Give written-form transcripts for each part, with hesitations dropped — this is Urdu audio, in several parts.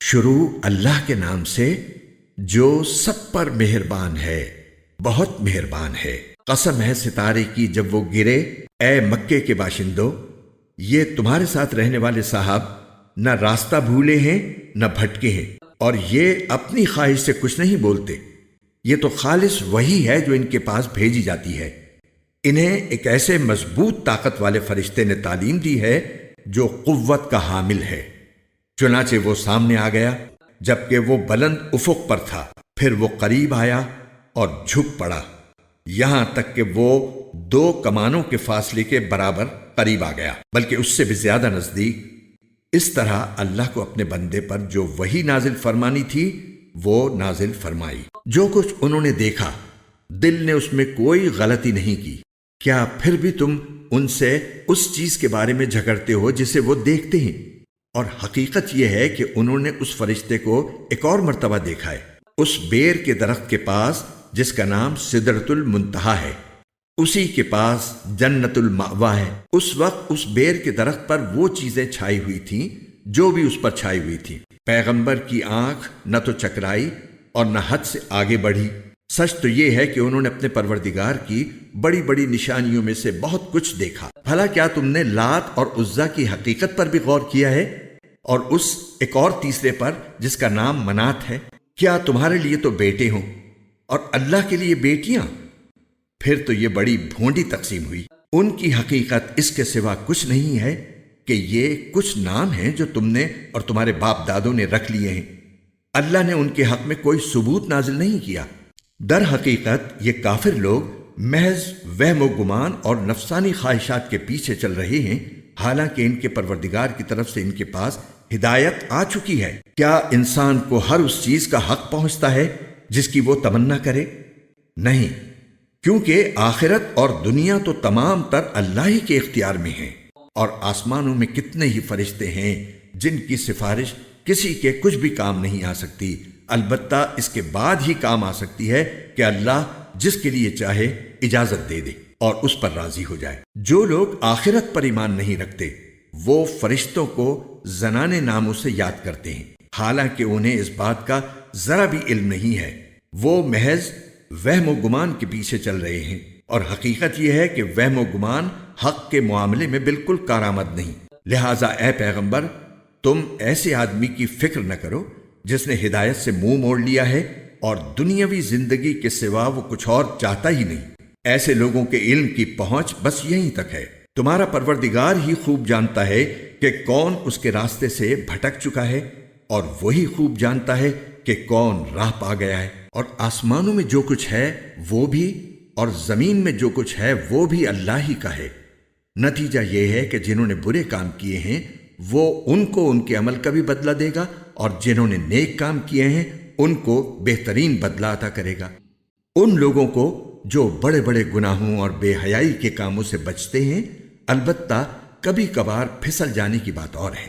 شروع اللہ کے نام سے جو سب پر مہربان ہے، بہت مہربان ہے۔ قسم ہے ستارے کی جب وہ گرے، اے مکے کے باشندوں، یہ تمہارے ساتھ رہنے والے صاحب نہ راستہ بھولے ہیں نہ بھٹکے ہیں، اور یہ اپنی خواہش سے کچھ نہیں بولتے۔ یہ تو خالص وہی ہے جو ان کے پاس بھیجی جاتی ہے۔ انہیں ایک ایسے مضبوط طاقت والے فرشتے نے تعلیم دی ہے جو قوت کا حامل ہے۔ چنانچہ وہ سامنے آ گیا جبکہ وہ بلند افق پر تھا، پھر وہ قریب آیا اور جھک پڑا، یہاں تک کہ وہ 2 کمانوں کے فاصلے کے برابر قریب آ گیا، بلکہ اس سے بھی زیادہ نزدیک۔ اس طرح اللہ کو اپنے بندے پر جو وحی نازل فرمانی تھی وہ نازل فرمائی۔ جو کچھ انہوں نے دیکھا، دل نے اس میں کوئی غلطی نہیں کی۔ کیا پھر بھی تم ان سے اس چیز کے بارے میں جھگڑتے ہو جسے وہ دیکھتے ہیں؟ اور حقیقت یہ ہے کہ انہوں نے اس فرشتے کو ایک اور مرتبہ دیکھا ہے، اس بیر کے درخت کے پاس جس کا نام سدرۃ المنتہا ہے، اسی کے پاس جنت المأوا ہے۔ اس وقت اس بیر کے درخت پر وہ چیزیں چھائی ہوئی تھیں جو بھی اس پر چھائی ہوئی تھیں۔ پیغمبر کی آنکھ نہ تو چکرائی اور نہ حد سے آگے بڑھی۔ سچ تو یہ ہے کہ انہوں نے اپنے پروردگار کی بڑی بڑی نشانیوں میں سے بہت کچھ دیکھا۔ بھلا کیا تم نے لات اور عزا کی حقیقت پر بھی غور کیا ہے، اور اس ایک اور تیسرے پر جس کا نام منات ہے؟ کیا تمہارے لیے تو بیٹے ہوں اور اللہ کے لیے بیٹیاں؟ پھر تو یہ بڑی بھونڈی تقسیم ہوئی۔ ان کی حقیقت اس کے سوا کچھ نہیں ہے کہ یہ کچھ نام ہیں جو تم نے اور تمہارے باپ دادوں نے رکھ لیے ہیں۔ اللہ نے ان کے حق میں کوئی ثبوت نازل نہیں کیا۔ در حقیقت یہ کافر لوگ محض وہم و گمان اور نفسانی خواہشات کے پیچھے چل رہے ہیں، حالانکہ ان کے پروردگار کی طرف سے ان کے پاس ہدایت آ چکی ہے۔ کیا انسان کو ہر اس چیز کا حق پہنچتا ہے جس کی وہ تمنا کرے؟ نہیں، کیونکہ آخرت اور دنیا تو تمام تر اللہ ہی کے اختیار میں ہیں، اور آسمانوں میں کتنے ہی فرشتے ہیں جن کی سفارش کسی کے کچھ بھی کام نہیں آ سکتی، البتہ اس کے بعد ہی کام آ سکتی ہے کہ اللہ جس کے لیے چاہے اجازت دے دے اور اس پر راضی ہو جائے۔ جو لوگ آخرت پر ایمان نہیں رکھتے وہ فرشتوں کو زنانے ناموں سے یاد کرتے ہیں، حالانکہ انہیں اس بات کا ذرا بھی علم نہیں ہے۔ وہ محض وہم و گمان کے پیچھے چل رہے ہیں، اور حقیقت یہ ہے کہ وہم و گمان حق کے معاملے میں بالکل کارآمد نہیں۔ لہٰذا اے پیغمبر، تم ایسے آدمی کی فکر نہ کرو جس نے ہدایت سے منہ موڑ لیا ہے اور دنیاوی زندگی کے سوا وہ کچھ اور چاہتا ہی نہیں۔ ایسے لوگوں کے علم کی پہنچ بس یہیں تک ہے۔ تمہارا پروردگار ہی خوب جانتا ہے کہ کون اس کے راستے سے بھٹک چکا ہے، اور وہی خوب جانتا ہے کہ کون راہ پا گیا ہے۔ اور آسمانوں میں جو کچھ ہے وہ بھی، اور زمین میں جو کچھ ہے وہ بھی اللہ ہی کا ہے۔ نتیجہ یہ ہے کہ جنہوں نے برے کام کیے ہیں وہ ان کو ان کے عمل کا بھی بدلہ دے گا، اور جنہوں نے نیک کام کیے ہیں ان کو بہترین بدلہ عطا کرے گا۔ ان لوگوں کو جو بڑے بڑے گناہوں اور بے حیائی کے کاموں سے بچتے ہیں، البتہ کبھی کبھار پھسل جانے کی بات اور ہے۔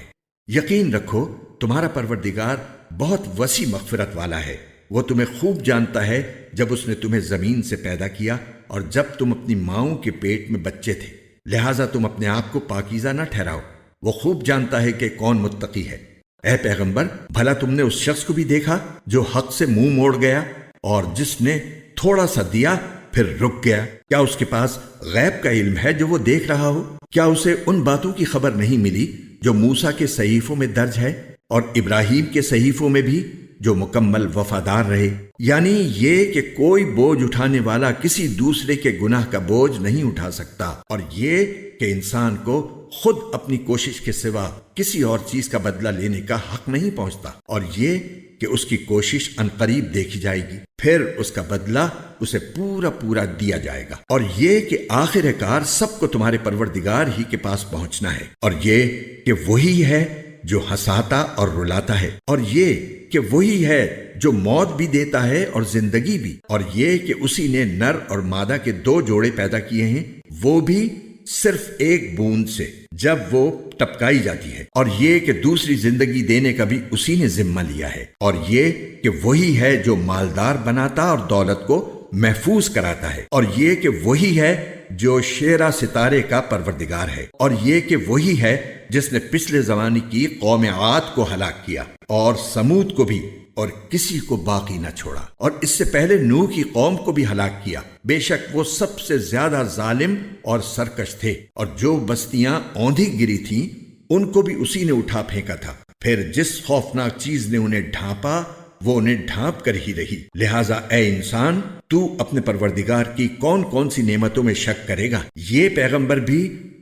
یقین رکھو تمہارا پروردگار بہت وسیع مغفرت والا ہے۔ وہ تمہیں خوب جانتا ہے جب اس نے تمہیں زمین سے پیدا کیا اور جب تم اپنی ماؤں کے پیٹ میں بچے تھے، لہٰذا تم اپنے آپ کو پاکیزہ نہ ٹھہراؤ۔ وہ خوب جانتا ہے کہ کون متقی ہے۔ اے پیغمبر، بھلا تم نے اس شخص کو بھی دیکھا جو حق سے منہ موڑ گیا اور جس نے تھوڑا سا دیا پھر رک گیا؟ کیا اس کے پاس غیب کا علم ہے جو وہ دیکھ رہا ہو؟ کیا اسے ان باتوں کی خبر نہیں ملی جو موسیٰ کے صحیفوں میں درج ہے، اور ابراہیم کے صحیفوں میں بھی جو مکمل وفادار رہے؟ یعنی یہ کہ کوئی بوجھ اٹھانے والا کسی دوسرے کے گناہ کا بوجھ نہیں اٹھا سکتا، اور یہ کہ انسان کو خود اپنی کوشش کے سوا کسی اور چیز کا بدلہ لینے کا حق نہیں پہنچتا، اور یہ کہ اس کی کوشش عنقریب دیکھی جائے گی، پھر اس کا بدلہ اسے پورا پورا دیا جائے گا، اور یہ کہ آخر کار سب کو تمہارے پروردگار ہی کے پاس پہنچنا ہے، اور یہ کہ وہی ہے جو ہنساتا اور رلاتا ہے، اور یہ کہ وہی ہے جو موت بھی دیتا ہے اور زندگی بھی، اور یہ کہ اسی نے نر اور مادہ کے 2 جوڑے پیدا کیے ہیں، وہ بھی صرف ایک بوند سے جب وہ ٹپکائی جاتی ہے، اور یہ کہ دوسری زندگی دینے کا بھی اسی نے ذمہ لیا ہے، اور یہ کہ وہی ہے جو مالدار بناتا اور دولت کو محفوظ کراتا ہے، اور یہ کہ وہی ہے جو شیرا ستارے کا پروردگار ہے، اور یہ کہ وہی ہے جس نے پچھلے زمانے کی قوم عاد کو ہلاک کیا اور سمود کو بھی، اور کسی کو باقی نہ چھوڑا، اور اس سے پہلے نوح کی قوم کو بھی ہلاک کیا۔ بے شک وہ سب سے زیادہ ظالم اور سرکش تھے، اور جو بستیاں اوندھی گری تھیں ان کو بھی اسی نے اٹھا پھینکا تھا۔ پھر جس خوفناک چیز نے انہیں ڈھانپا وہ انہیں ڈھانپ کر ہی رہی۔ لہٰذا اے انسان، تو اپنے پروردگار کی کون کون سی نعمتوں میں شک کرے گا؟ یہ پیغمبر بھی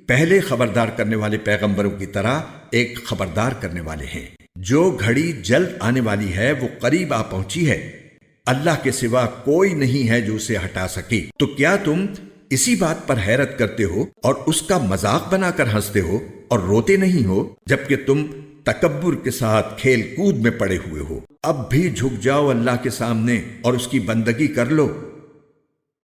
پہلے خبردار کرنے والے پیغمبروں کی طرح ایک خبردار کرنے والے ہیں۔ جو گھڑی جلد آنے والی ہے وہ قریب آ پہنچی ہے، اللہ کے سوا کوئی نہیں ہے جو اسے ہٹا سکے۔ تو کیا تم اسی بات پر حیرت کرتے ہو اور اس کا مذاق بنا کر ہنستے ہو اور روتے نہیں ہو، جبکہ تم تکبر کے ساتھ کھیل کود میں پڑے ہوئے ہو؟ اب بھی جھک جاؤ اللہ کے سامنے اور اس کی بندگی کر لو،